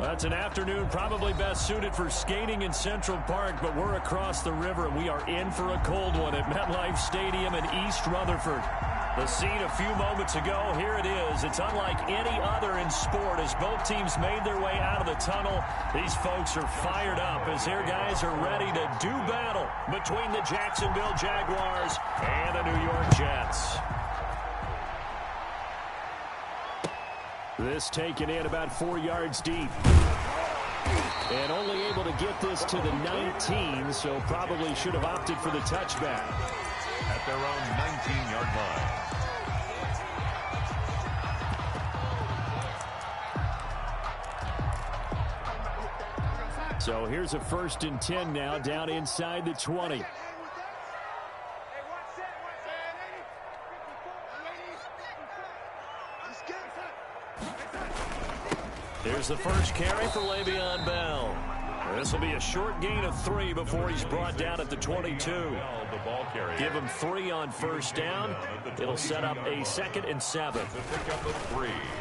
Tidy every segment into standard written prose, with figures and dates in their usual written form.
That's an afternoon probably best suited for skating in Central Park, but we're across the river, and we are in for a cold one at MetLife Stadium in East Rutherford. The scene a few moments ago, here it is. It's unlike any other in sport as both teams made their way out of the tunnel. These folks are fired up as their guys are ready to do battle between the Jacksonville Jaguars and the New York Jets. This taken in about 4 yards deep. And only able to get this to the 19, so probably should have opted for the touchback. At their own 19-yard line. So here's a 1st and 10 now, down inside the 20. Here's the first carry for Le'Veon Bell. This will be a short gain of 3 before he's brought down at the 22. Give him 3 on 1st down. It'll set up a 2nd and 7.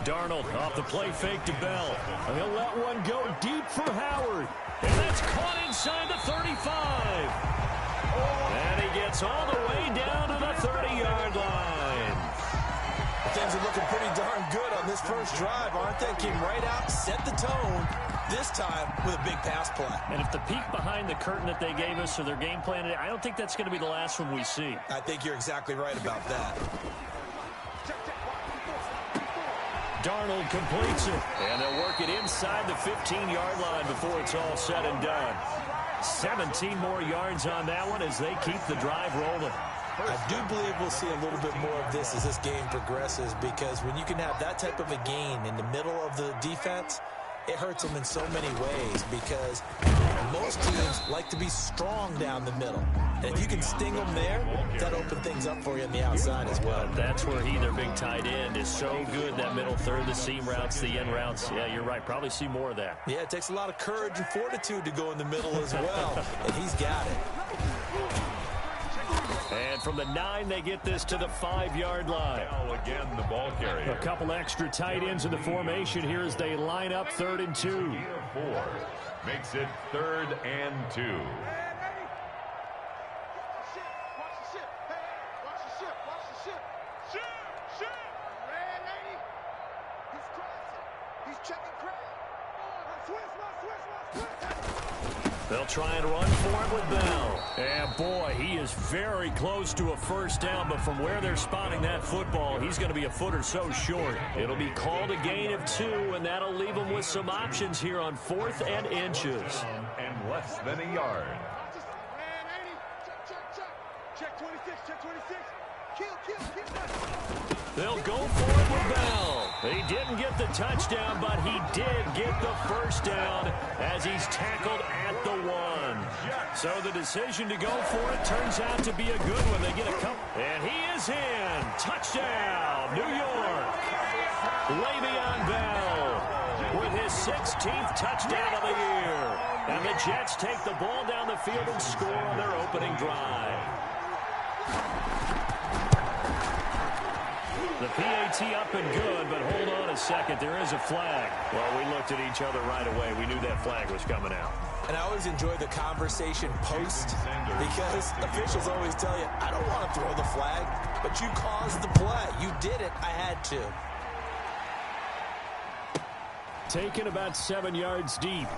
Darnold off the play fake to Bell. He'll let one go deep for Howard. And that's caught inside the 35. And he gets all the way down to the 30-yard line. Things are looking pretty darn good on this first drive, aren't they? Came right out, set the tone, this time with a big pass play. And if the peek behind the curtain that they gave us or their game plan, I don't think that's going to be the last one we see. I think you're exactly right about that. Darnold completes it, and they'll work it inside the 15-yard line before it's all said and done. 17 more yards on that one as they keep the drive rolling. I do believe we'll see a little bit more of this as this game progresses, because when you can have that type of a gain in the middle of the defense, it hurts them in so many ways, because most teams like to be strong down the middle. And if you can sting them there, that opens things up for you on the outside as well. That's where their big tight end, is so good, that middle third, the seam routes, the end routes. Yeah, you're right. Probably see more of that. Yeah, it takes a lot of courage and fortitude to go in the middle as well, and he's got it. And from the 9, they get this to the 5-yard line. Again, the ball carrier. A couple extra tight ends in the formation here as they line up 3rd and 2. Year 4 makes it 3rd and 2. They'll try and run for it with Bell. And boy, he is very close to a 1st down, but from where they're spotting that football, he's going to be a foot or so short. It'll be called a gain of 2, and that'll leave them with some options here on 4th and inches. And less than a yard. Check 26, check 26. Kill. They'll go for it with Bell. He didn't get the touchdown, but he did get the 1st down as he's tackled at the 1. So the decision to go for it turns out to be a good one. They get a couple. And he is in. Touchdown, New York. Le'Veon Bell with his 16th touchdown of the year. And the Jets take the ball down the field and score on their opening drive. The PAT up and good, but hold on a second. There is a flag. Well, we looked at each other right away. We knew that flag was coming out. And I always enjoy the conversation post, because officials always tell you, I don't want to throw the flag, but you caused the play. You did it. I had to. Taken about 7 yards deep.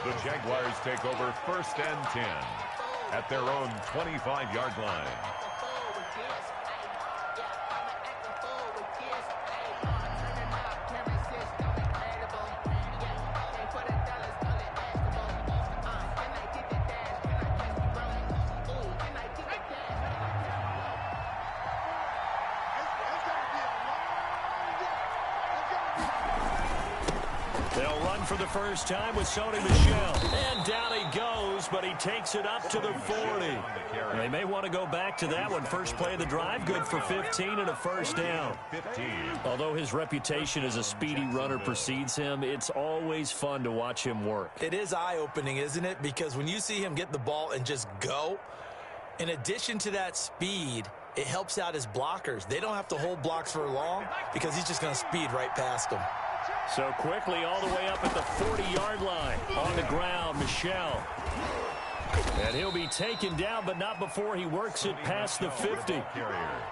The Jaguars take over 1st and 10 at their own 25-yard line. They'll run for the first time with Sony Michel. And down he goes, but he takes it up to the 40. They may want to go back to that one. First play of the drive, good for 15 and a 1st down. Although his reputation as a speedy runner precedes him, it's always fun to watch him work. It is eye-opening, isn't it? Because when you see him get the ball and just go, in addition to that speed, it helps out his blockers. They don't have to hold blocks for long because he's just going to speed right past them. So quickly all the way up at the 40-yard line. On the ground, Michel. And he'll be taken down, but not before he works it past the 50.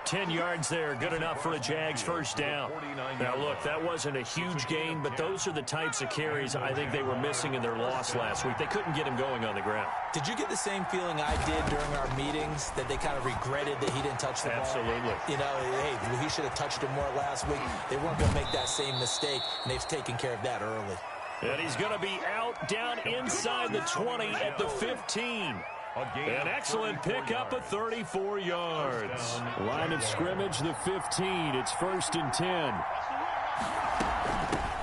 10 yards there, good enough for a Jags first down. Now, look, that wasn't a huge gain, but those are the types of carries I think they were missing in their loss last week. They couldn't get him going on the ground. Did you get the same feeling I did during our meetings, that they kind of regretted that he didn't touch the ball? Absolutely. You know, hey, he should have touched it more last week. They weren't going to make that same mistake, and they've taken care of that early. And he's going to be out down inside the 20 at the 15. An excellent pickup of 34 yards. Line of scrimmage, the 15. It's 1st and 10.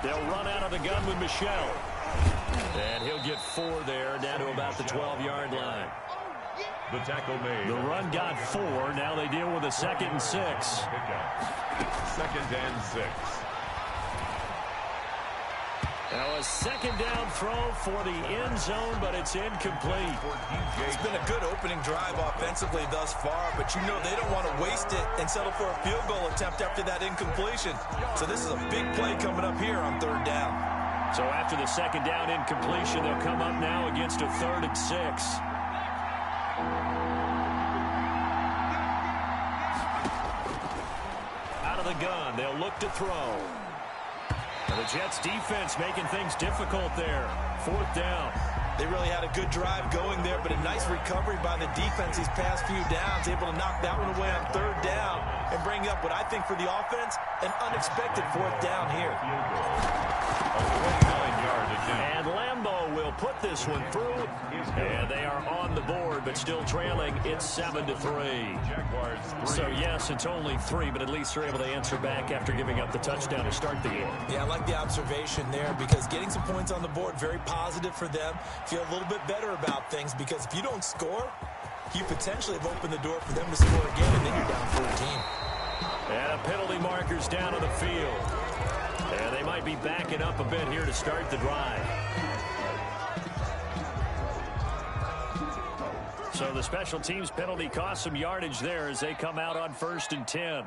They'll run out of the gun with Michel. And he'll get 4 there, down to about the 12-yard line. The tackle made. The run got 4. Now they deal with a 2nd and 6. 2nd and 6. Now a 2nd down throw for the end zone, but it's incomplete. It's been a good opening drive offensively thus far, but you know they don't want to waste it and settle for a field goal attempt after that incompletion. So this is a big play coming up here on 3rd down. So after the 2nd down incompletion, they'll come up now against a 3rd and 6. Out of the gun, they'll look to throw. And the Jets defense making things difficult there. 4th down. They really had a good drive going there, but a nice recovery by the defense these past few downs, able to knock that one away on 3rd down and bring up what I think for the offense, an unexpected 4th down here. And Lambeau will put this one through, and they are on the board, but still trailing. It's 7-3. So, yes, it's only 3, but at least they're able to answer back after giving up the touchdown to start the game. Yeah, I like the observation there because getting some points on the board, very positive for them. Feel a little bit better about things because if you don't score, you potentially have opened the door for them to score again, and then you're down 14. And a penalty marker's down on the field. And they might be backing up a bit here to start the drive. So the special teams penalty cost some yardage there as they come out on 1st and 10.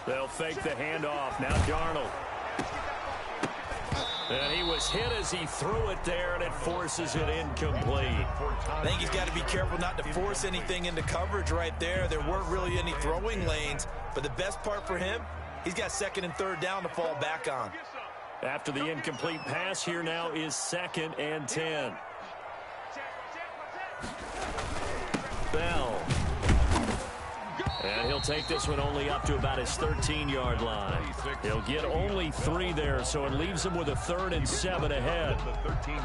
They'll fake the handoff. Now Darnold. And he was hit as he threw it there, and it forces it incomplete. I think he's got to be careful not to force anything into coverage right there. There weren't really any throwing lanes, but the best part for him, he's got 2nd and 3rd down to fall back on. After the incomplete pass, here now is 2nd and 10. Bell. And he'll take this one only up to about his 13-yard line. He'll get only 3 there, so it leaves him with a 3rd and 7 ahead.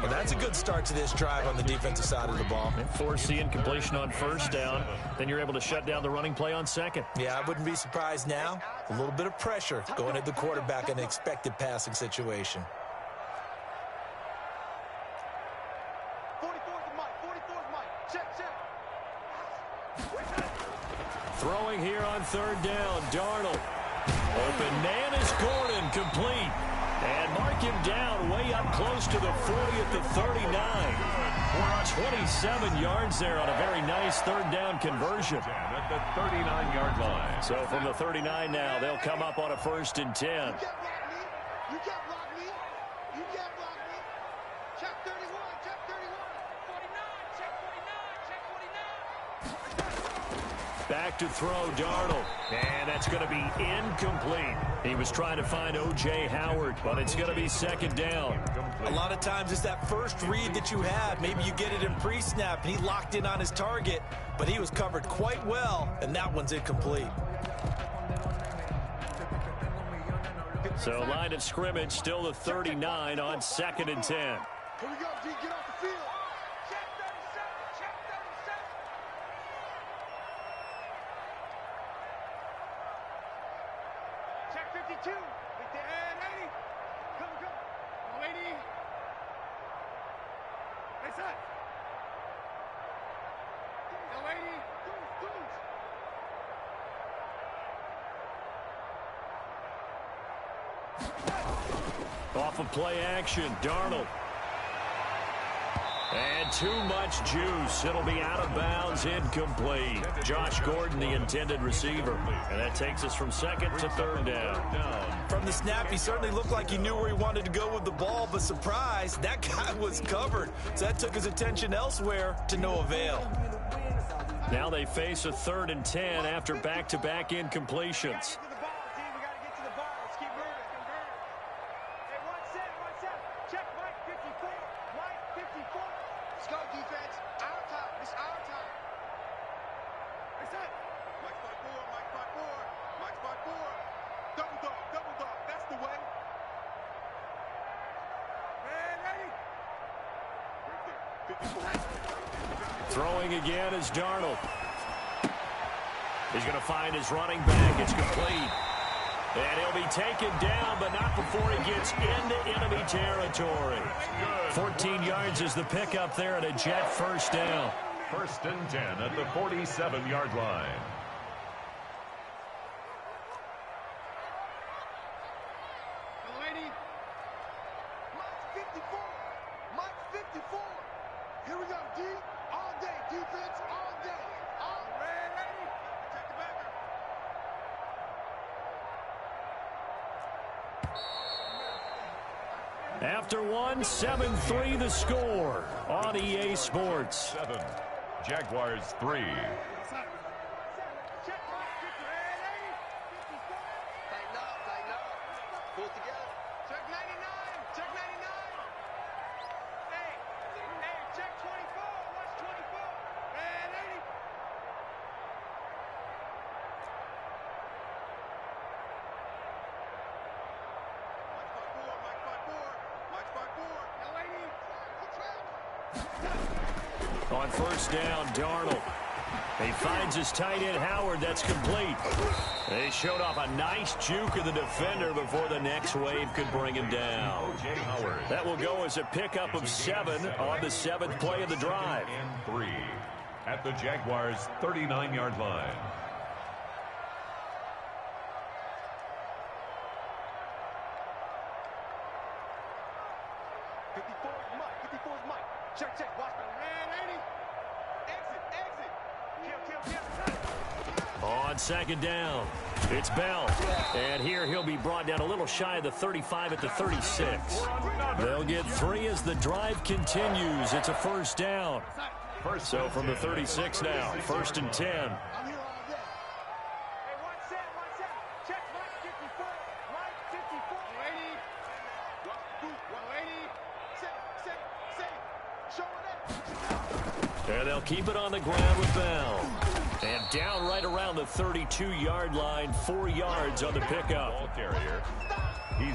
Well, that's a good start to this drive on the defensive side of the ball. And force the incompletion on 1st down. Then you're able to shut down the running play on 2nd. Yeah, I wouldn't be surprised now. A little bit of pressure going at the quarterback in an expected passing situation. 44's Mike. 44's Mike. Check. Throwing here on 3rd down, Darnold. Open man is Gordon, complete. And mark him down way up close to the 40 at the 39. 27 yards there on a very nice 3rd down conversion. At the 39-yard line. So from the 39 now, they'll come up on a 1st and 10. You can't block me. You can't block me. Check 31. Check 31. 49. Check 49. Check 49. Back to throw, Darnold. And that's going to be incomplete. He was trying to find O.J. Howard, but it's going to be 2nd down. A lot of times it's that first read that you have. Maybe you get it in pre-snap, and he locked in on his target, but he was covered quite well, and that one's incomplete. So line of scrimmage, still the 39 on 2nd and 10. Here we go, D. Get off the field. Check 37. Check 37. Check 52. With the end, 80. Come. No, 80. Hey, son. No, 80. Off of play action, Darnold. And too much juice. It'll be out of bounds, incomplete. Josh Gordon, the intended receiver. And that takes us from second to third down. From the snap, he certainly looked like he knew where he wanted to go with the ball, but surprise, that guy was covered. So that took his attention elsewhere to no avail. Now they face a 3rd and 10 after back-to-back incompletions. Throwing again is Darnold. He's going to find his running back. It's complete. And he'll be taken down, but not before he gets into enemy territory. 14 yards is the pickup there at a Jet first down. 1st and 10 at the 47-yard line. Here we go, D. All day, defense, all day. All ready. Check the backer. After one, 7-3 the score on EA Sports. 7. Jaguars 3. On first down, Darnold. He finds his tight end, Howard. That's complete. They showed off a nice juke of the defender before the next wave could bring him down. That will go as a pickup of 7 on the 7th play of the drive. And 3 at the Jaguars' 39-yard line. Check. Watch the man, 80. Exit. On second down, it's Bell. And here he'll be brought down a little shy of the 35 at the 36. They'll get 3 as the drive continues. It's a first down. So from the 36 now, 1st and 10. And they'll keep it on the ground with Bell. And down right around the 32-yard line, 4 yards on the pickup. Ball carrier.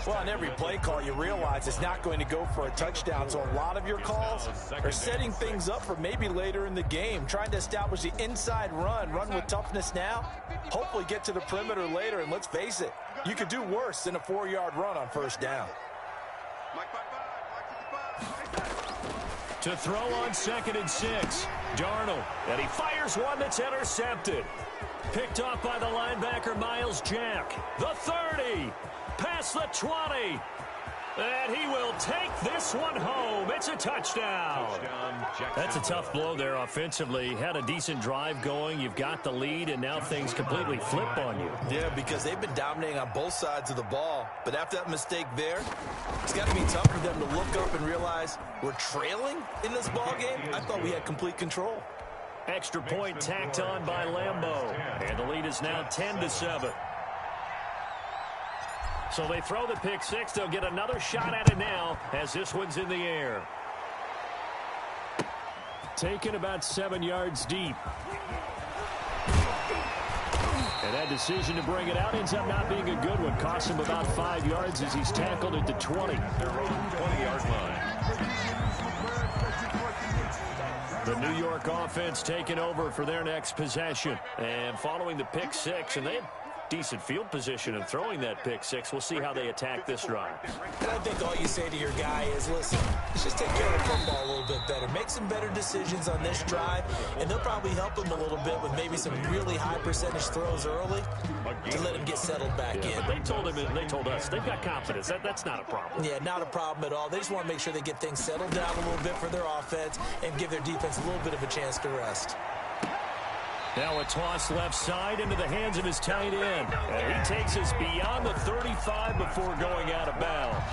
Well, on every play call, you realize it's not going to go for a touchdown. So a lot of your calls are setting things up for maybe later in the game, trying to establish the inside run with toughness now, hopefully get to the perimeter later. And let's face it, you could do worse than a 4-yard run on first down. To throw on 2nd and 6, Darnold. And he fires one that's intercepted. Picked off by the linebacker, Miles Jack. The 30. Past the 20. And he will take this one home. It's a touchdown. That's a tough blow there offensively. Had a decent drive going. You've got the lead, and now things completely flip on you. Yeah, because they've been dominating on both sides of the ball. But after that mistake there, it's got to be tough for them to look up and realize we're trailing in this ball game. I thought we had complete control. Extra point tacked on by Lambeau. And the lead is now 10-7. So they throw the pick 6. They'll get another shot at it now as this one's in the air. Taken about 7 yards deep. And that decision to bring it out ends up not being a good one. Costs him about 5 yards as he's tackled at the 20. Their own 20-yard line. The New York offense taking over for their next possession. And following the pick 6, and they decent field position and throwing that pick six. We'll see how they attack this drive. And I think all you say to your guy is, listen, let's just take care of the football a little bit better. Make some better decisions on this drive, and they'll probably help him a little bit with maybe some really high percentage throws early to let him get settled back in. But they told him and they told us they've got confidence. That's not a problem. Yeah, not a problem at all. They just want to make sure they get things settled down a little bit for their offense and give their defense a little bit of a chance to rest. Now a toss left side into the hands of his tight end. And he takes us beyond the 35 before going out of bounds.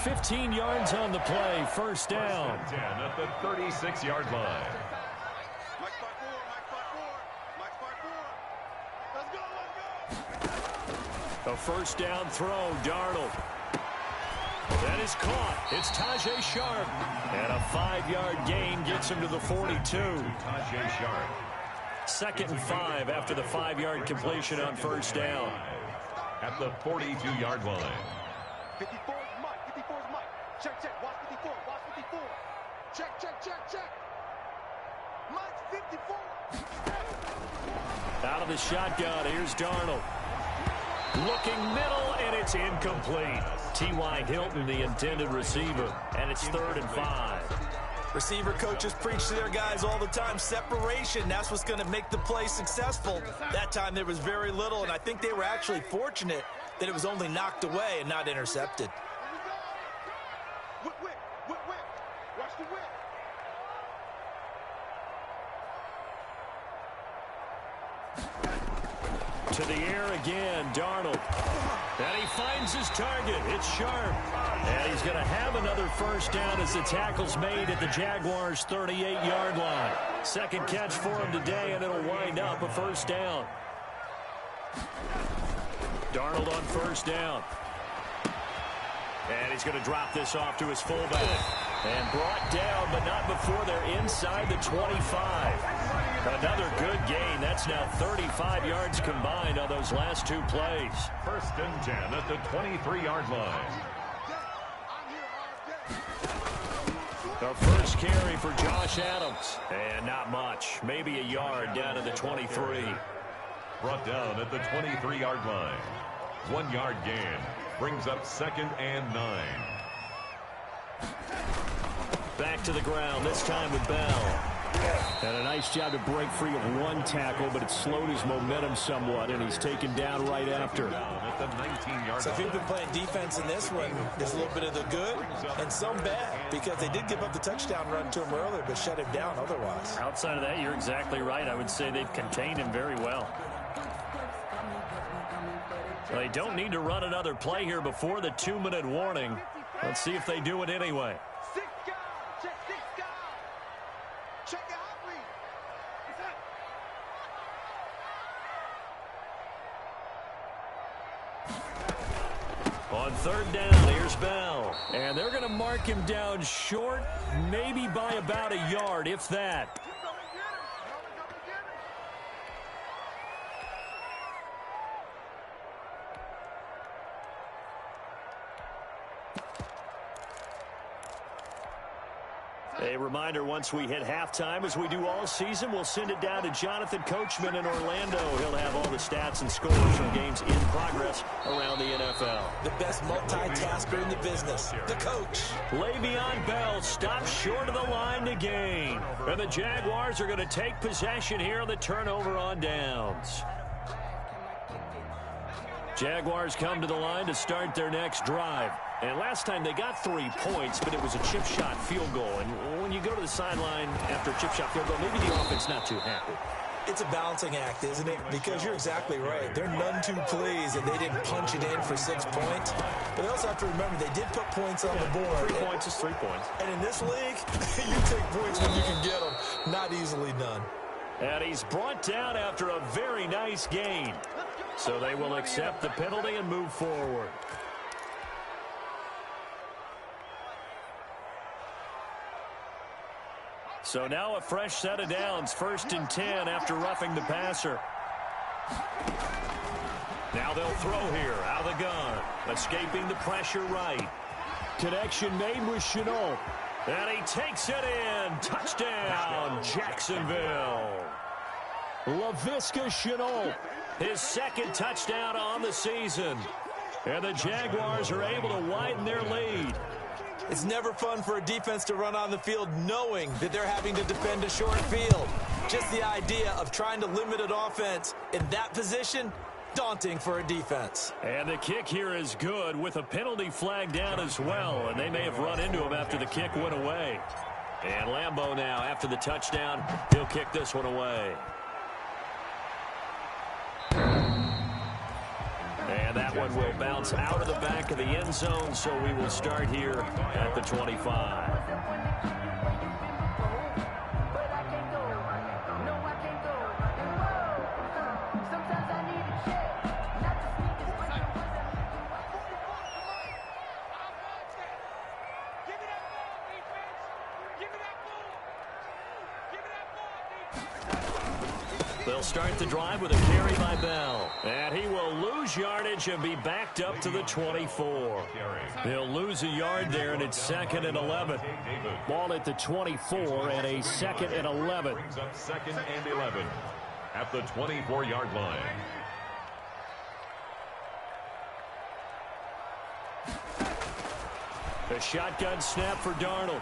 15 yards on the play, first down. 10 at the 36-yard line. A first down throw, Darnold. That is caught. It's Tajay Sharp. And a 5-yard gain gets him to the 42. Tajay Sharp. 2nd and 5 after the 5-yard completion on first down. At the 42-yard line. 54 is Mike. 54 is Mike. Check, check. Watch 54. Watch 54. Check, check, check, check. Mike's 54. Out of the shotgun, here's Darnold. Looking middle, and it's incomplete. T.Y. Hilton, the intended receiver, and it's 3rd and 5. Receiver coaches preach to their guys all the time. Separation, that's what's going to make the play successful. That time there was very little, and I think they were actually fortunate that it was only knocked away and not intercepted. Whip, whip, whip, whip. Watch the whip. To the air again, Darnold. And he finds his target. It's Sharp. And he's going to have another first down as the tackle's made at the Jaguars' 38-yard line. Second catch for him today, and it'll wind up a first down. Darnold on first down. And he's going to drop this off to his fullback. And brought down, but not before they're inside the 25. Another good gain. That's now 35 yards combined on those last two plays. 1st and 10 at the 23-yard line. The first carry for Josh Adams. And not much. Maybe a yard down to the 23. Brought down at the 23-yard line. 1-yard gain. Brings up 2nd and 9. Back to the ground, this time with Bell. And a nice job to break free of one tackle, but it slowed his momentum somewhat, and he's taken down right after. At the 19-yard So if you've been playing defense in this one, there's a little bit of the good and some bad, because they did give up the touchdown run to him earlier, but shut him down otherwise. Outside of that, you're exactly right. I would say they've contained him very well. They don't need to run another play here before the 2-minute warning. Let's see if they do it anyway. 6 guys. Check 6 guys. Check it out, please. On 3rd down, here's Bell. And they're going to mark him down short, maybe by about a yard, if that. A reminder, once we hit halftime, as we do all season, we'll send it down to Jonathan Coachman in Orlando. He'll have all the stats and scores from games in progress around the NFL. The best multitasker in the business, the coach. Le'Veon Bell stops short of the line to gain. And the Jaguars are going to take possession here on the turnover on downs. Jaguars come to the line to start their next drive. And last time they got 3 points, but it was a chip shot field goal. And when you go to the sideline after a chip shot field goal, maybe the offense not too happy. It's a balancing act, isn't it? Because you're exactly right. They're none too pleased that they didn't punch it in for 6 points. But they also have to remember they did put points on the board. 3 points is 3 points. And in this league, you take points when you can get them. Not easily done. And he's brought down after a very nice gain. So they will accept the penalty and move forward. So now a fresh set of downs, 1st and 10 after roughing the passer. Now they'll throw here, out of the gun, escaping the pressure right. Connection made with Chenault. And he takes it in. Touchdown, Jacksonville. Laviska Shenault his second touchdown on the season. And the Jaguars are able to widen their lead. It's never fun for a defense to run on the field knowing that they're having to defend a short field. Just the idea of trying to limit an offense in that position, daunting for a defense. And the kick here is good with a penalty flag down as well. And they may have run into him after the kick went away. And Lambeau now, after the touchdown, he'll kick this one away. And that one will bounce out of the back of the end zone, so we will start here at the 25. They'll start the drive with a carry by Bell. And he will lose yardage and be backed up to the 24. He'll lose a yard there, and it's 2nd and 11. Ball at the 24 and a 2nd and 11. Brings up 2nd and 11 at the 24-yard line. The shotgun snap for Darnold.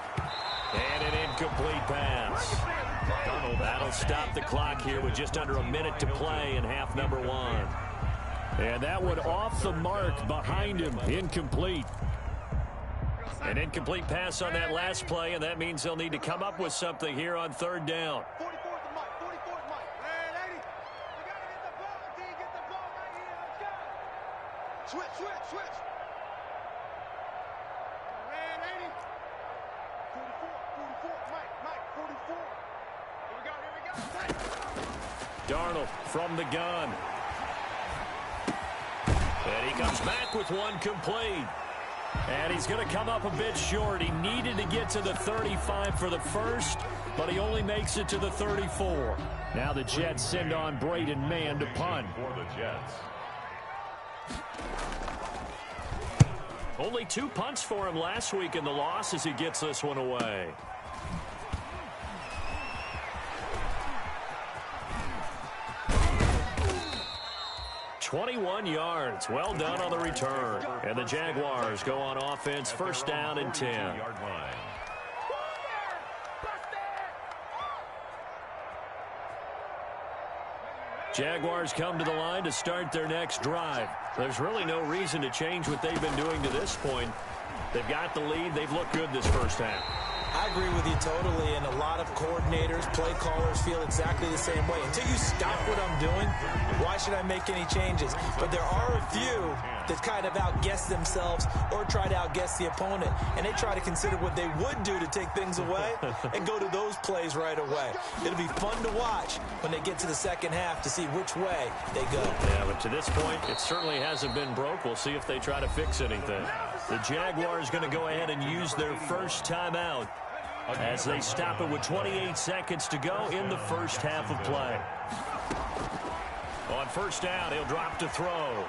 And an incomplete pass. That'll stop the clock here with just under a minute to play in half number 1. And that one off the mark behind him. Incomplete. An incomplete pass on that last play, and that means they'll need to come up with something here on 3rd down. 44th and Mike. 44th and Mike. Man, 80. We got to get the ball. D, get the ball right here. Let's go. Switch. Man, 80. 44. Mike. 44. Here we go. Darnold from the gun. And he comes back with one complete. And he's going to come up a bit short. He needed to get to the 35 for the first, but he only makes it to the 34. Now the Jets send on Braden Mann to punt. For the Jets. Only 2 punts for him last week in the loss as he gets this one away. "21 yards. Well done on the return. And the Jaguars go on offense, 1st down and 10. Yard line. Jaguars come to the line to start their next drive. There's really no reason to change what they've been doing to this point. They've got the lead. They've looked good this first half. I agree with you totally, and a lot of coordinators, play callers feel exactly the same way. Until you stop what I'm doing, why should I make any changes? But there are a few that kind of outguess themselves or try to outguess the opponent, and they try to consider what they would do to take things away and go to those plays right away. It'll be fun to watch when they get to the second half to see which way they go. Yeah, but to this point, it certainly hasn't been broke. We'll see if they try to fix anything. The Jaguars going to go ahead and use their first timeout as they stop it with 28 seconds to go in the first half of play. On 1st down, he'll drop to throw.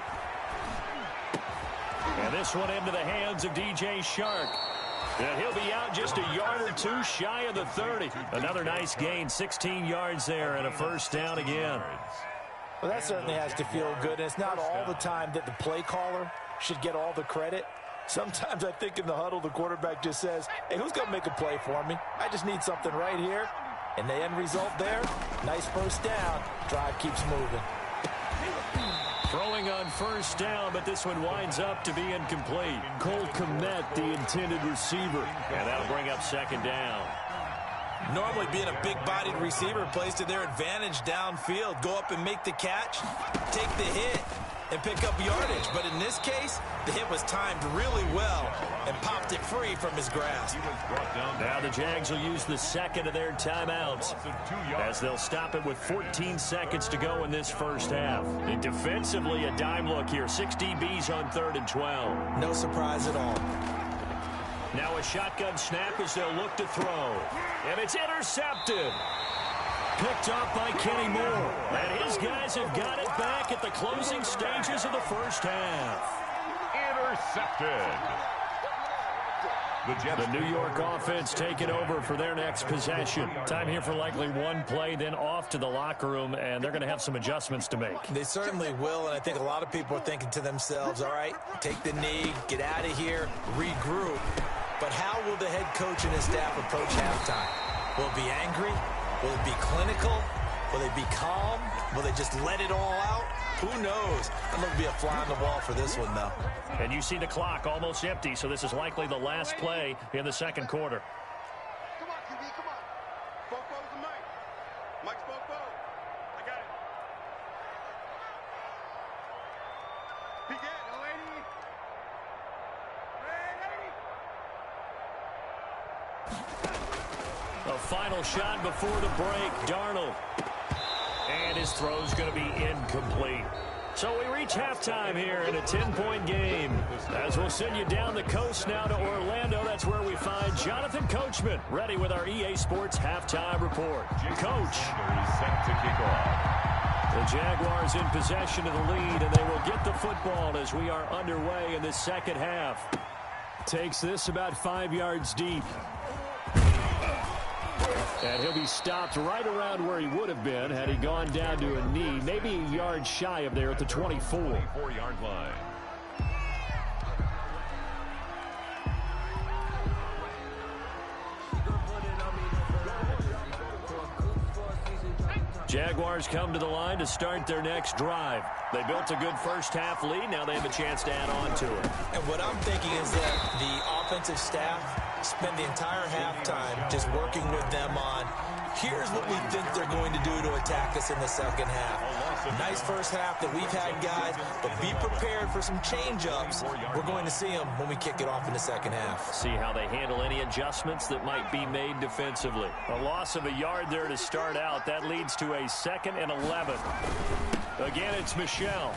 And this one into the hands of DJ Shark. And he'll be out just a yard or 2 shy of the 30. Another nice gain, 16 yards there, and a 1st down again. Well, that certainly has to feel good. And it's not all the time that the play caller should get all the credit. Sometimes I think in the huddle, the quarterback just says, hey, who's going to make a play for me? I just need something right here. And the end result there, nice 1st down. Drive keeps moving. Throwing on 1st down, but this one winds up to be incomplete. Cole Kmet, the intended receiver. And that'll bring up 2nd down. Normally being a big-bodied receiver plays to their advantage downfield. Go up and make the catch, take the hit, and pick up yardage. But in this case, the hit was timed really well and popped it free from his grasp. Now the Jags will use the 2nd of their timeouts as they'll stop it with 14 seconds to go in this first half. And defensively, a dime look here. 6 DBs on 3rd and 12. No surprise at all. Now a shotgun snap as they'll look to throw. And it's intercepted. Picked off by Kenny Moore. And his guys have got it back at the closing stages of the first half. Intercepted. The New York offense taking over for their next possession. Time here for likely one play, then off to the locker room, and they're going to have some adjustments to make. They certainly will, and I think a lot of people are thinking to themselves, all right, take the knee, get out of here, regroup. But how will the head coach and his staff approach halftime? Will it be angry? Will it be clinical? Will they be calm? Will they just let it all out? Who knows? I'm going to be a fly on the wall for this one, though. And you see the clock almost empty, so this is likely the last play in the second quarter. Come on, QB, come on. Bofo's and Mike. Mike's Bofo. I got it. Begin, lady. A final shot before the break. Darnold. And his throw's going to be incomplete. So we reach halftime here in a 10-point game. As we'll send you down the coast now to Orlando, that's where we find Jonathan Coachman, ready with our EA Sports halftime report. Coach. Set to kick off. The Jaguars in possession of the lead, and they will get the football as we are underway in the second half. Takes this about 5 yards deep. And he'll be stopped right around where he would have been had he gone down to a knee, maybe a yard shy of there at the 24. 24-yard line. Jaguars come to the line to start their next drive. They built a good first-half lead. Now they have a chance to add on to it. And what I'm thinking is that the offensive staff spend the entire halftime just working with them on, here's what we think they're going to do to attack us in the second half. Nice first half that we've had, guys, but be prepared for some change-ups. We're going to see them when we kick it off in the second half. See how they handle any adjustments that might be made defensively. A loss of a yard there to start out. That leads to a 2nd and 11. Again, it's Michel.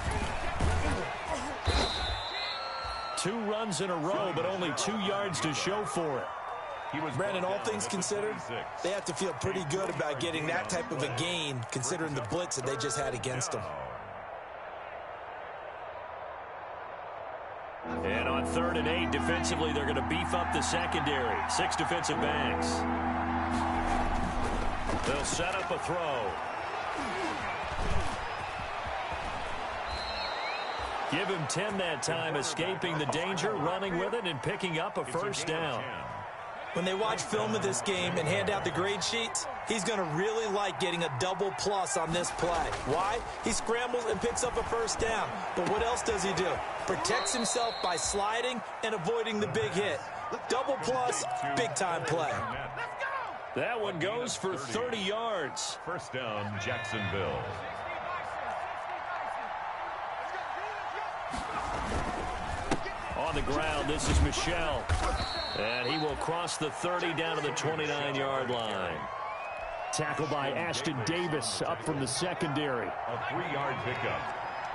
2 runs in a row, but only 2 yards to show for it. Brandon, all things considered, they have to feel pretty good about getting that type of a gain, considering the blitz that they just had against them. And on 3rd and 8, defensively, they're going to beef up the secondary. 6 defensive backs. They'll set up a throw. Give him 10 that time, escaping the danger, running with it, and picking up a first down. When they watch film of this game and hand out the grade sheets, he's going to really like getting a double plus on this play. Why? He scrambles and picks up a first down. But what else does he do? Protects himself by sliding and avoiding the big hit. Double plus, big-time play. That one goes for 30 yards. First down, Jacksonville. On the ground, this is Michel. And he will cross the 30 down to the 29-yard line. Tackled by Ashton Davis up from the secondary. A 3-yard pickup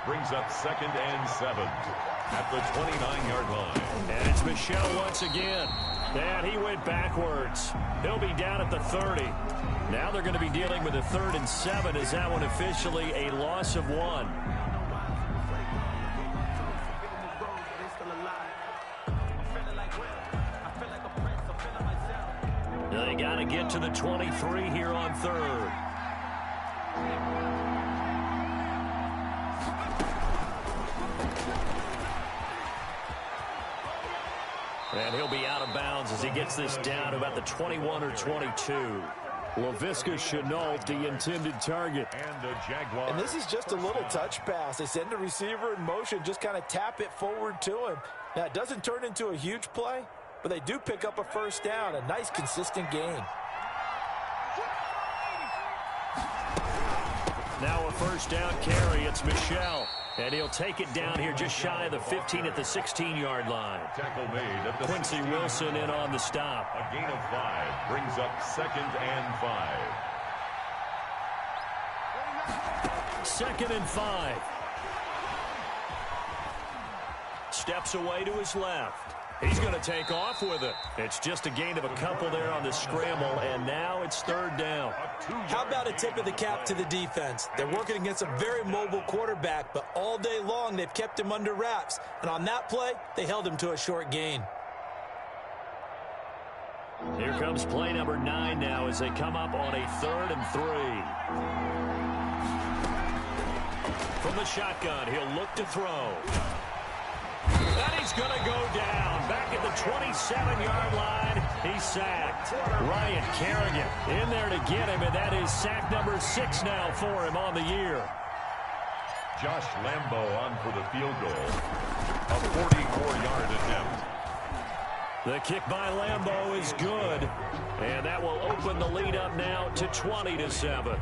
brings up 2nd and 7 at the 29-yard line. And it's Michel once again. And he went backwards. He'll be down at the 30. Now they're going to be dealing with a 3rd and 7. Is that one officially a loss of 1? They got to get to the 23 here on 3rd. And he'll be out of bounds as he gets this down to about the 21 or 22. Laviska Shenault, the intended target. And this is just a little touch pass. They send the receiver in motion, just kind of tap it forward to him. Now, it doesn't turn into a huge play, but they do pick up a first down, a nice, consistent gain. Now a first down carry. It's Michel. And he'll take it down here just shy of the 15 at the 16-yard line. Tackle made at the Quincy Wilson in on the stop. A gain of 5 brings up 2nd and 5. 2nd and 5. Steps away to his left. He's going to take off with it. It's just a gain of a couple there on the scramble, and now it's 3rd down. How about a tip of the cap to the defense? They're working against a very mobile quarterback, but all day long they've kept him under wraps. And on that play, they held him to a short gain. Here comes play number 9 now as they come up on a 3rd and 3. From the shotgun, he'll look to throw. And he's going to go down. Back at the 27-yard line, he's sacked. Ryan Kerrigan in there to get him, and that is sack number 6 now for him on the year. Josh Lambo on for the field goal. A 44-yard attempt. The kick by Lambo is good, and that will open the lead up now to 20-7.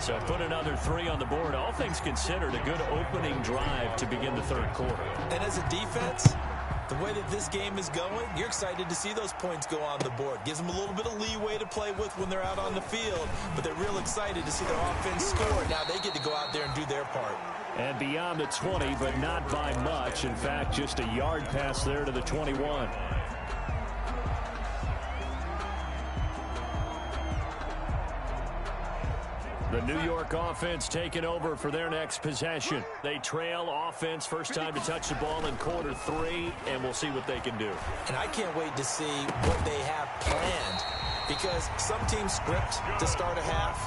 So put another 3 on the board. All things considered, a good opening drive to begin the 3rd quarter. And as a defense, the way that this game is going, you're excited to see those points go on the board. Gives them a little bit of leeway to play with when they're out on the field, but they're real excited to see their offense score. Now they get to go out there and do their part. And beyond the 20, but not by much. In fact, just a yard pass there to the 21. The New York offense taking over for their next possession. They trail offense, first time to touch the ball in quarter 3, and we'll see what they can do. And I can't wait to see what they have planned, because some teams script to start a half.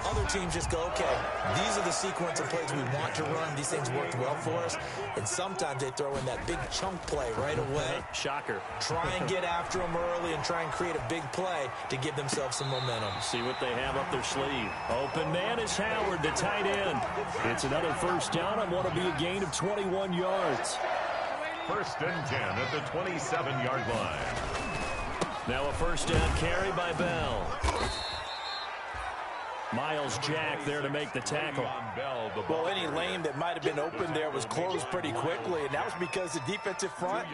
Other teams just go, okay, these are the sequence of plays we want to run. These things worked well for us. And sometimes they throw in that big chunk play right away. Shocker. Try and get after them early and try and create a big play to give themselves some momentum. See what they have up their sleeve. Open man is Howard, the tight end. It's another first down on what will be a gain of 21 yards. 1st and 10 at the 27-yard line. Now a first down carry by Bell. Miles Jack there to make the tackle. Well, any lane that might have been open there was closed pretty quickly, and that was because the defensive front,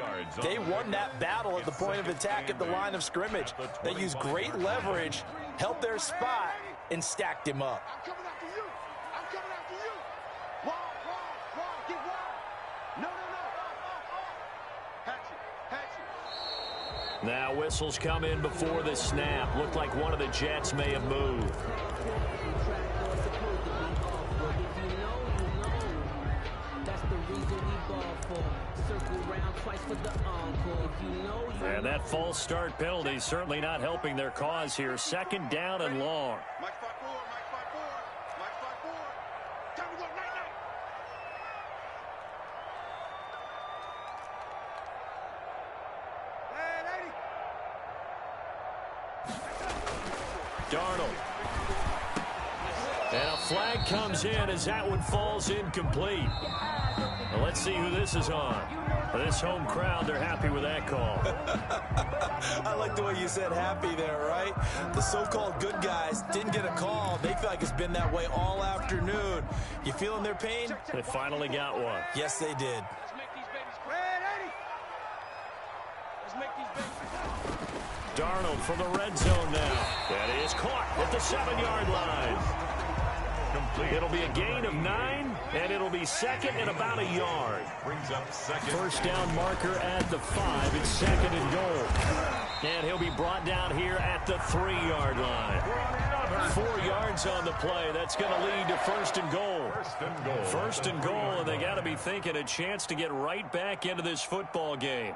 they won that battle at the point of attack at the line of scrimmage. They used great leverage, held their spot, and stacked him up. I'm coming after you. I'm coming after you. Wide, get wide. No. Hatch it. Now whistles come in before the snap. Looked like one of the Jets may have moved. And that false start penalty certainly not helping their cause here. 2nd down and long. Mike 5-4. Time to go, night. Hey, lady. Darnold. And a flag comes in as that one falls incomplete. Well, let's see who this is on. This home crowd, they're happy with that call. I like the way you said happy there, right? The so-called good guys didn't get a call. They feel like it's been that way all afternoon. You feeling their pain? They finally got one. Yes, they did. Let's make these babies cry. Hey, lady. Let's make these babies cry. Darnold from the red zone now. That is caught at the 7-yard line. It'll be a gain of 9, and it'll be 2nd and about a yard. Brings up 2nd. First down marker at the 5. It's 2nd and goal. And he'll be brought down here at the 3-yard line. 4 yards on the play. That's going to lead to 1st and goal. 1st and goal, and they got to be thinking a chance to get right back into this football game.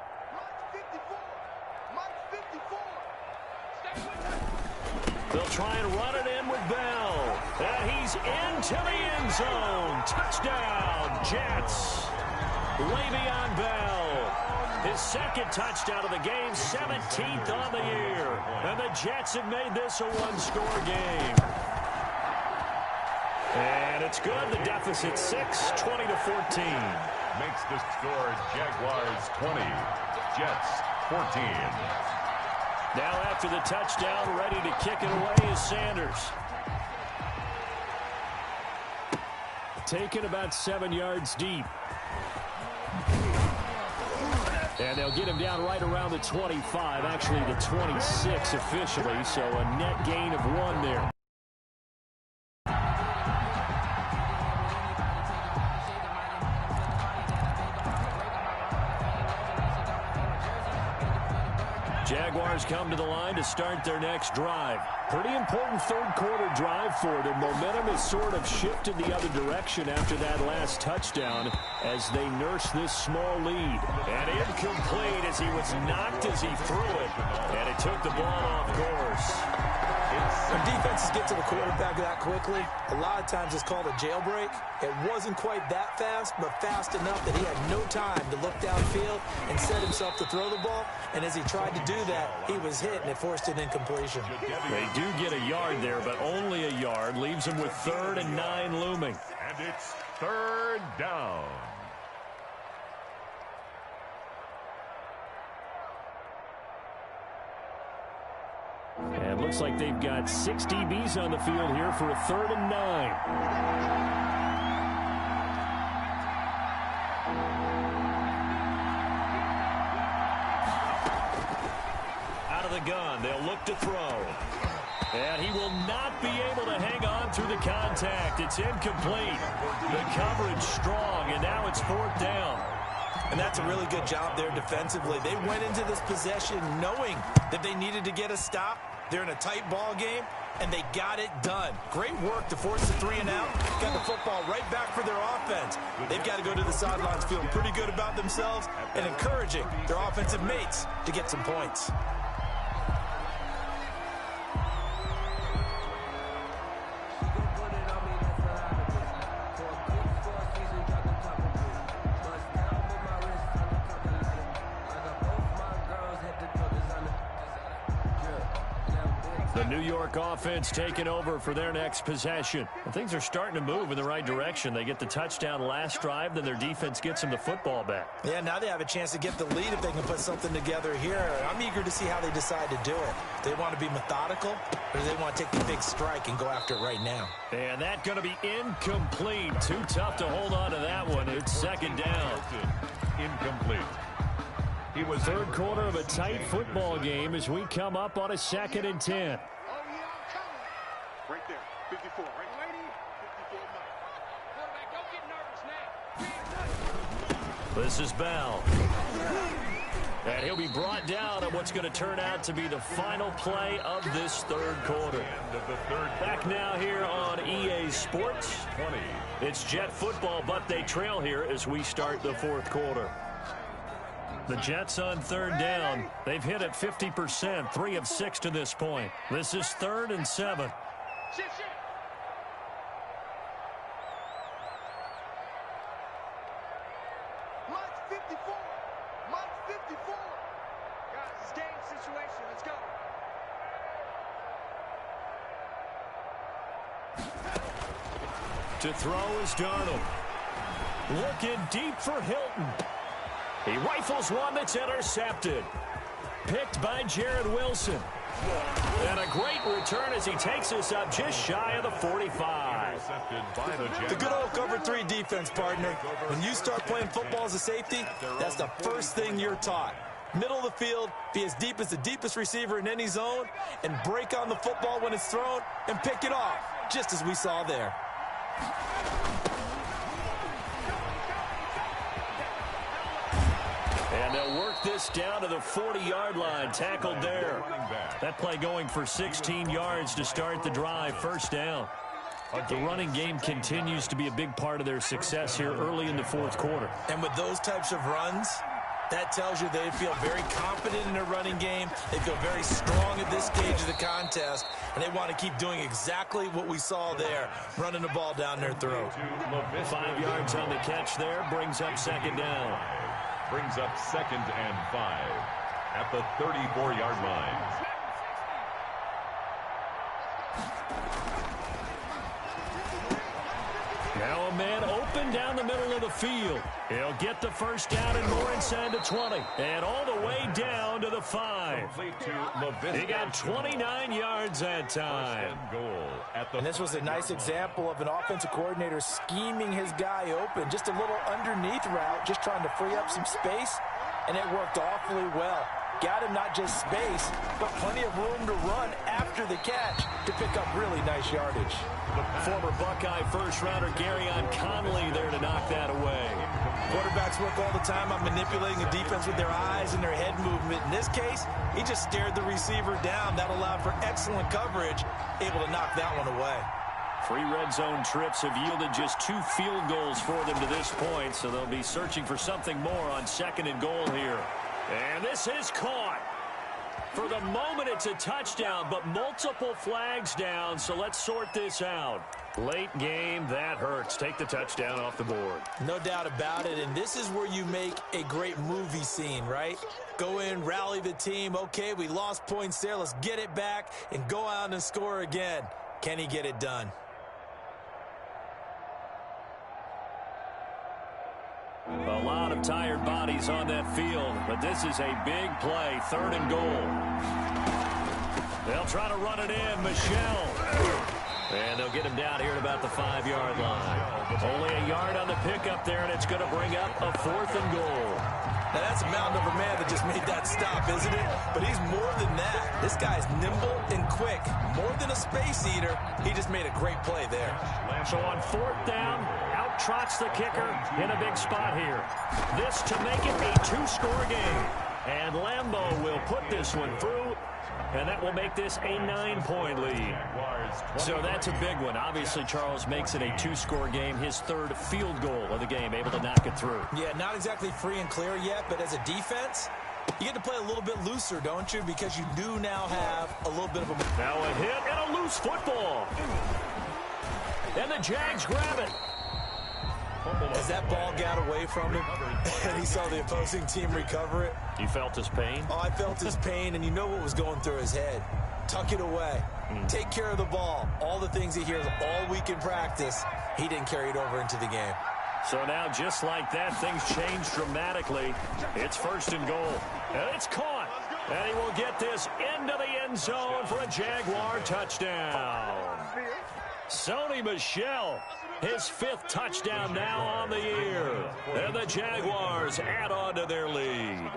They'll try and run it in with Bell. And he's into the end zone. Touchdown, Jets. Le'Veon Bell. His 2nd touchdown of the game, 17th on the year. And the Jets have made this a 1-score game. And it's good. The deficit 6, 20-14. Makes the score Jaguars 20, Jets 14. Now after the touchdown, ready to kick it away is Sanders. Taken about 7 yards deep. And they'll get him down right around the 25, actually the 26 officially, so a net gain of 1 there. Jaguars come to the line to start their next drive. Pretty important third quarter drive for them. Momentum has sort of shifted the other direction after that last touchdown as they nurse this small lead. And incomplete as he was knocked as he threw it. And it took the ball off course. When defenses get to the quarterback that quickly, a lot of times it's called a jailbreak. It wasn't quite that fast, but fast enough that he had no time to look downfield and set himself to throw the ball. And as he tried to do that, he was hit, and it forced an incompletion. They do get a yard there, but only a yard. Leaves them with 3rd and 9 looming. And it's 3rd down. And looks like they've got 6 DBs on the field here for a 3rd and 9. Out of the gun, they'll look to throw. And he will not be able to hang on through the contact. It's incomplete. The coverage strong, and now it's 4th down. And that's a really good job there defensively. They went into this possession knowing that they needed to get a stop. They're in a tight ball game, and they got it done. Great work to force the 3 and out. Got the football right back for their offense. They've got to go to the sidelines feeling pretty good about themselves and encouraging their offensive mates to get some points. The New York offense taking over for their next possession. And things are starting to move in the right direction. They get the touchdown last drive, then their defense gets them the football back. Yeah, now they have a chance to get the lead if they can put something together here. I'm eager to see how they decide to do it. Do they want to be methodical, or do they want to take the big strike and go after it right now? And that's going to be incomplete. Too tough to hold on to that one. It's 2nd down. Incomplete. He was 3rd quarter of a tight football game as we come up on a 2nd and 10. Oh, yeah, I'm coming. Right there, 54, right? 54 Quarterback, don't get nervous now. This is Bell. And he'll be brought down on what's going to turn out to be the final play of this 3rd quarter. Back now here on EA Sports. It's Jet football, but they trail here as we start the 4th quarter. The Jets on 3rd down. They've hit it 50%, 3 of 6 to this point. This is 3rd and 7. Shit. Mike 54. Mike 54. Guys, it's game situation. Let's go. To throw is Darnold. Looking deep for Hilton. He rifles one that's intercepted. Picked by Jared Wilson. And a great return as he takes us up just shy of the 45. The good old cover 3 defense, partner. When you start playing football as a safety, that's the first thing you're taught. Middle of the field, be as deep as the deepest receiver in any zone, and break on the football when it's thrown and pick it off, just as we saw there. And they'll work this down to the 40-yard line, tackled there. That play going for 16 yards to start the drive, 1st down. The running game continues to be a big part of their success here early in the 4th quarter. And with those types of runs, that tells you they feel very confident in their running game. They feel very strong at this stage of the contest, and they want to keep doing exactly what we saw there, running the ball down their throat. 5 yards on the catch there, brings up 2nd down. Brings up 2nd and 5 at the 34-yard line. Now a man open down the middle of the field. He'll get the 1st down and more inside the 20. And all the way down to the 5. He got 29 yards that time. And this was a nice example of an offensive coordinator scheming his guy open. Just a little underneath route, just trying to free up some space. And it worked awfully well. Got him not just space, but plenty of room to run after the catch to pick up really nice yardage. Former Buckeye first-rounder Garyon Conley there to knock that away. Quarterbacks work all the time on manipulating the defense with their eyes and their head movement. In this case, he just stared the receiver down. That allowed for excellent coverage, able to knock that one away. 3 red zone trips have yielded just 2 field goals for them to this point, so they'll be searching for something more on 2nd and goal here. And this is caught. For the moment, it's a touchdown, but multiple flags down, so let's sort this out. Late game, that hurts. Take the touchdown off the board. No doubt about it, and this is where you make a great movie scene, right? Go in, rally the team. Okay, we lost points there. Let's get it back and go out and score again. Can he get it done? A lot of tired bodies on that field, but this is a big play. 3rd and goal. They'll try to run it in. Michelle. And they'll get him down here at about the 5-yard line. Only a yard on the pickup there, and it's going to bring up a 4th and goal. Now, that's a mountain of a man that just made that stop, isn't it? But he's more than that. This guy's nimble and quick. More than a space eater, he just made a great play there. So on 4th down, out trots the kicker in a big spot here. This to make it a 2-score game. And Lambeau will put this one through, and that will make this a 9-point lead. So that's a big one. Obviously, Charles makes it a 2-score game, his 3rd field goal of the game, able to knock it through. Yeah, not exactly free and clear yet, but as a defense, you get to play a little bit looser, don't you? Because you do now have a little bit of a... Now a hit and a loose football. And the Jags grab it. As that ball got away from him and he saw the opposing team recover it. You felt his pain? Oh, I felt his pain, and you know what was going through his head. Tuck it away. Take care of the ball. All the things he hears all week in practice, he didn't carry it over into the game. So now, just like that, things change dramatically. It's 1st and goal. And it's caught. And he will get this into the end zone for a Jaguar touchdown. Sony Michel, his 5th touchdown now on the year. And the Jaguars add on to their lead.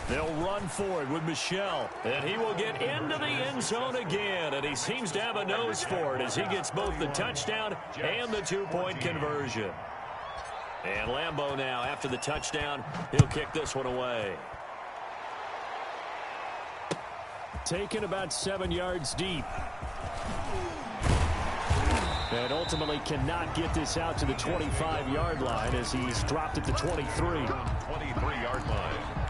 They'll run for it with Michel, and he will get into the end zone again, and he seems to have a nose for it as he gets both the touchdown and the 2-point conversion. And Lambeau now, after the touchdown, he'll kick this one away. Taken about 7 yards deep. And ultimately cannot get this out to the 25-yard line as he's dropped at the 23. 23-yard line.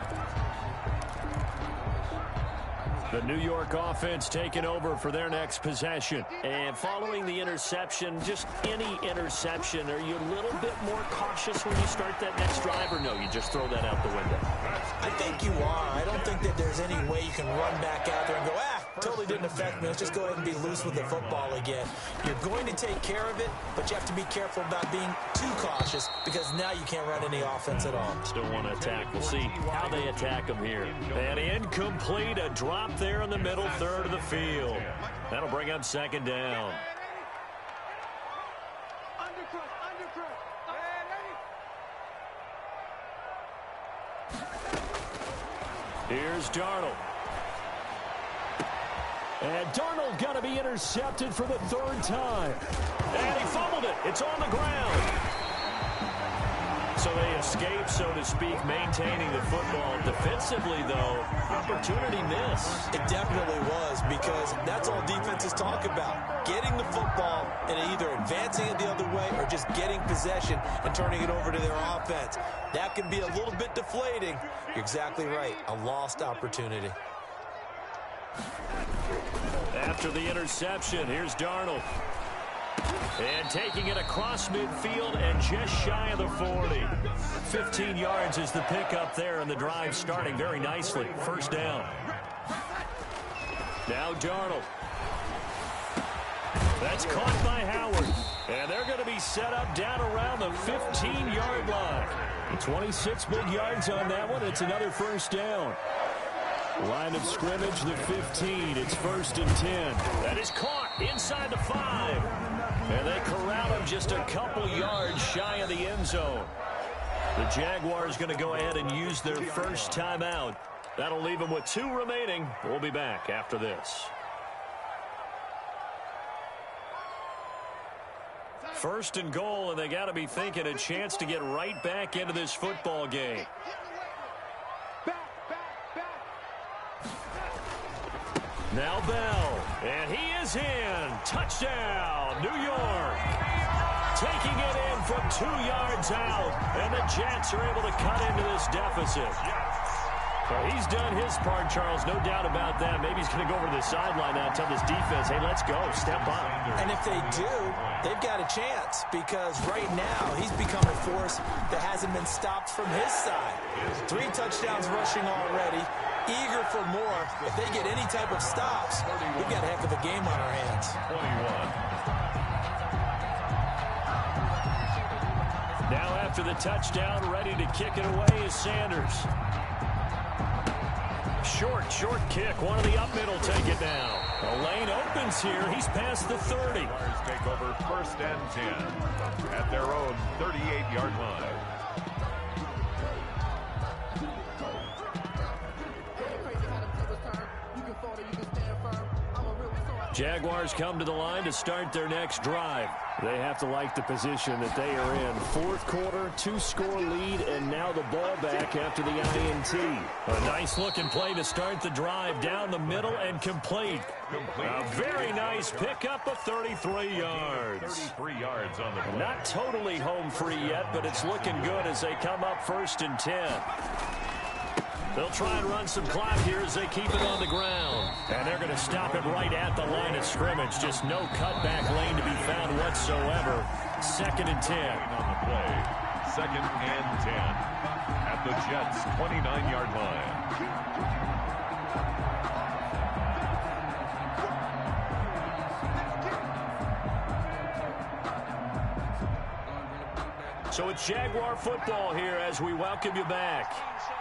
The New York offense taking over for their next possession. And following the interception, just any interception, are you a little bit more cautious when you start that next drive, or no, you just throw that out the window? I think you are. I don't think that there's any way you can run back out there and go, totally didn't affect me. Let's just go ahead and be loose with the football again. You're going to take care of it, but you have to be careful about being too cautious because now you can't run any offense at all. Still want to attack. We'll see how they attack them here. And incomplete, a drop there in the middle third of the field. That'll bring up 2nd down. Here's Darnold. And Darnold going to be intercepted for the 3rd time. And he fumbled it. It's on the ground. So they escape, so to speak, maintaining the football. Defensively, though, opportunity miss. It definitely was, because that's all defenses talk about. Getting the football and either advancing it the other way or just getting possession and turning it over to their offense. That can be a little bit deflating. You're exactly right. A lost opportunity. After the interception, here's Darnold. And taking it across midfield and just shy of the 40. 15 yards is the pickup there, and the drive starting very nicely. 1st down. Now Darnold. That's caught by Howard. And they're going to be set up down around the 15-yard line. 26 big yards on that one. It's another 1st down. Line of scrimmage, the 15. It's 1st and 10. That is caught inside the 5. And they corral him just a couple yards shy of the end zone. The Jaguars going to go ahead and use their first timeout. That'll leave them with 2 remaining. We'll be back after this. First and goal, and they got to be thinking a chance to get right back into this football game. Now Bell, and he is in. Touchdown, New York. Taking it in from 2 yards out, and the Jets are able to cut into this deficit. Well, he's done his part, Charles, no doubt about that. Maybe he's going to go over to the sideline now and tell this defense, hey, let's go, step up. And if they do, they've got a chance because right now he's become a force that hasn't been stopped from his side. 3 touchdowns rushing already, eager for more. If they get any type of stops, we've got a heck of a game on our hands. 21. Now after the touchdown, ready to kick it away is Sanders. Short kick. One of the up middle take it now. The lane opens here. He's past the 30. Take over first and 10 at their own 38-yard line. Jaguars come to the line to start their next drive. They have to like the position that they are in. 4th quarter, 2-score lead, and now the ball back after the INT. A nice-looking play to start the drive down the middle and complete. A very nice pickup of 33 yards. 33 yards on the play. Not totally home free yet, but it's looking good as they come up 1st and 10. They'll try and run some clock here as they keep it on the ground. And they're going to stop it right at the line of scrimmage. Just no cutback lane to be found whatsoever. 2nd and 10. On the play. 2nd and 10 at the Jets' 29-yard line. So it's Jaguar football here as we welcome you back.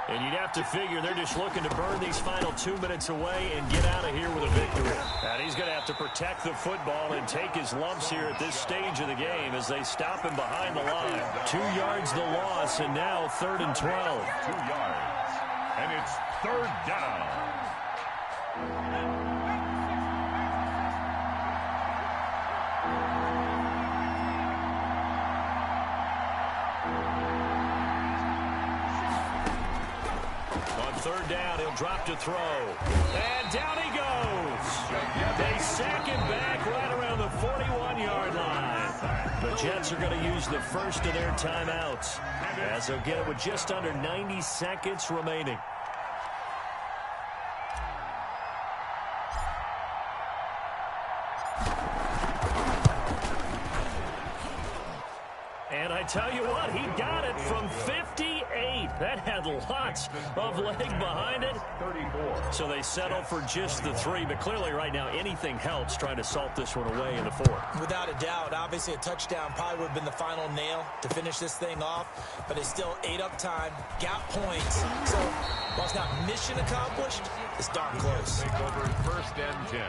And you'd have to figure they're just looking to burn these final 2 minutes away and get out of here with a victory. And he's going to have to protect the football and take his lumps here at this stage of the game as they stop him behind the line. 2 yards the loss, and now 3rd and 12. 2 yards. And it's 3rd down. Third down, he'll drop to throw. And down he goes. They sack him back right around the 41-yard line. The Jets are going to use the first of their timeouts as they'll get it with just under 90 seconds remaining. And I tell you what, he got it from 58. That had lots of leg behind it. 34. So they settle for just the 3. But clearly right now, anything helps trying to salt this one away in the 4th. Without a doubt, obviously a touchdown probably would have been the final nail to finish this thing off. But it's still ate up time, got points. So while it's not mission accomplished, it's darn close. Take over 1st and 10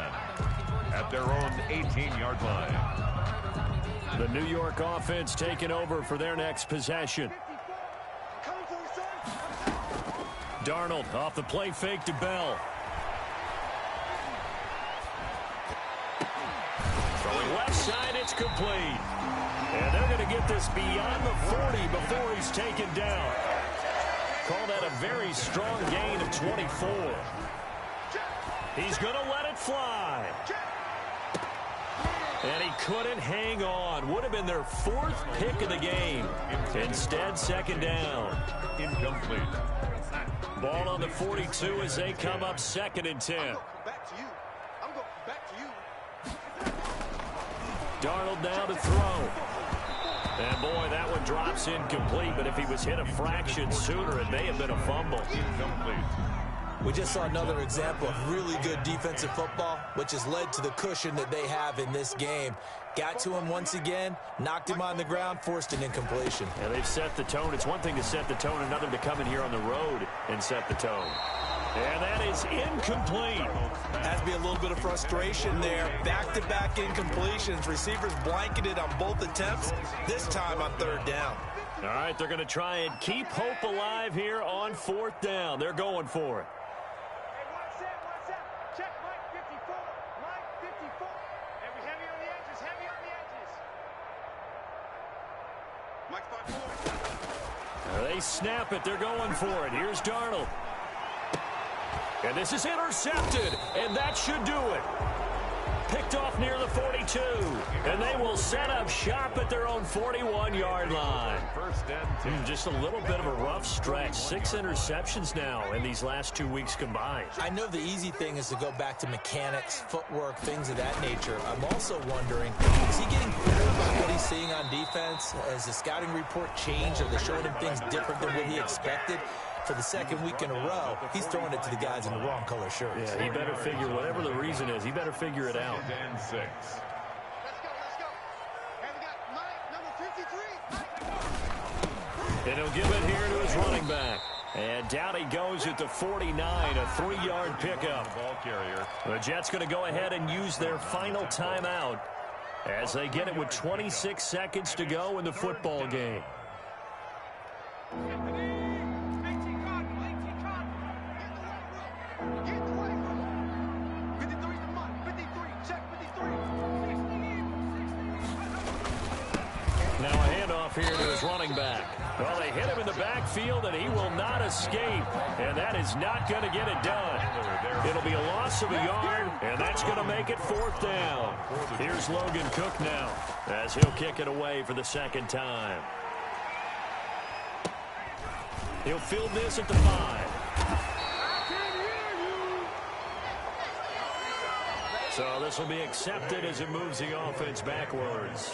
at their own 18-yard line. The New York offense taking over for their next possession. Darnold off the play fake to Bell. Throwing left side, it's complete. And they're going to get this beyond the 40 before he's taken down. Call that a very strong gain of 24. He's going to let it fly. And he couldn't hang on. Would have been their 4th pick of the game. Instead, 2nd down. Incomplete. Ball on the 42 as they come up 2nd and 10. Darnold now to throw. And boy, that one drops incomplete. But if he was hit a fraction sooner, it may have been a fumble. Incomplete. We just saw another example of really good defensive football, which has led to the cushion that they have in this game. Got to him once again, knocked him on the ground, forced an incompletion. And they've set the tone. It's one thing to set the tone, another to come in here on the road and set the tone. And that is incomplete. Has to be a little bit of frustration there. Back-to-back incompletions. Receivers blanketed on both attempts, this time on 3rd down. All right, they're going to try and keep hope alive here on 4th down. They're going for it. Check Mike 54. Mike 54. And we heavy on the edges, heavy on the edges. They snap it. They're going for it. Here's Darnold. And this is intercepted, and that should do it. Picked off near the 42, and they will set up shop at their own 41-yard line. Just a little bit of a rough stretch. 6 interceptions now in these last 2 weeks combined. I know the easy thing is to go back to mechanics, footwork, things of that nature. I'm also wondering, is he getting better about what he's seeing on defense? Has the scouting report changed? Are they showing him things different than what he expected? For the second week in a row, he's throwing it to the guys in the wrong color shirts. Yeah, he better figure, whatever the reason is, he better figure it out. And 6. Let's go. And we got Mike, number 53. And he'll give it here to his running back. And down he goes at the 49, a 3-yard pickup. Ball carrier. The Jets going to go ahead and use their final timeout as they get it with 26 seconds to go in the football game. Now a handoff here to his running back. Well, they hit him in the backfield, and he will not escape. And that is not going to get it done. It'll be a loss of a yard, and that's going to make it 4th down. Here's Logan Cook now as he'll kick it away for the second time. He'll field this at the 5. So this will be accepted as it moves the offense backwards.